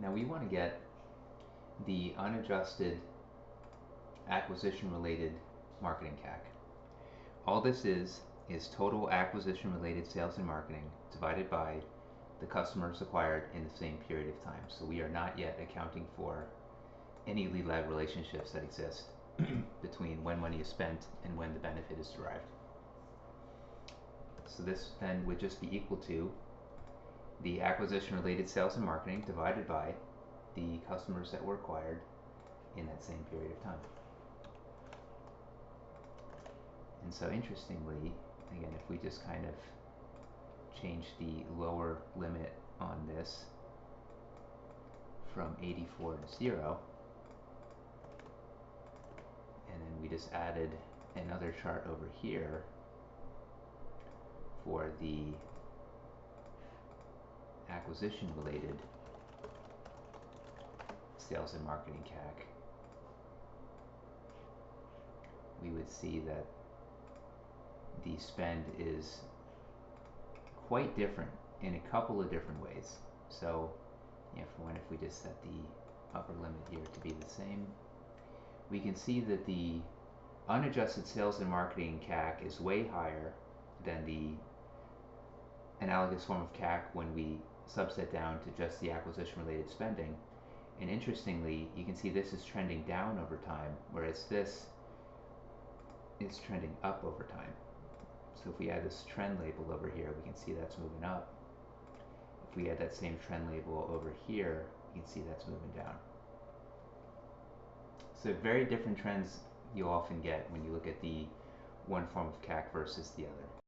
Now we want to get the unadjusted acquisition related marketing CAC. All this is total acquisition related sales and marketing divided by the customers acquired in the same period of time. So we are not yet accounting for any lead lag relationships that exist between when money is spent and when the benefit is derived. So this then would just be equal to the acquisition related sales and marketing divided by the customers that were acquired in that same period of time. And so interestingly, again, if we just kind of change the lower limit on this from 84 to 0, and then we just added another chart over here for the acquisition related sales and marketing CAC, we would see that the spend is quite different in a couple of different ways. So for one, if we just set the upper limit here to be the same, we can see that the unadjusted sales and marketing CAC is way higher than the analogous form of CAC when we subset down to just the acquisition related spending. And interestingly, you can see this is trending down over time, whereas this is trending up over time. So if we add this trend label over here, we can see that's moving up. If we add that same trend label over here, you can see that's moving down. So very different trends you'll often get when you look at the one form of CAC versus the other.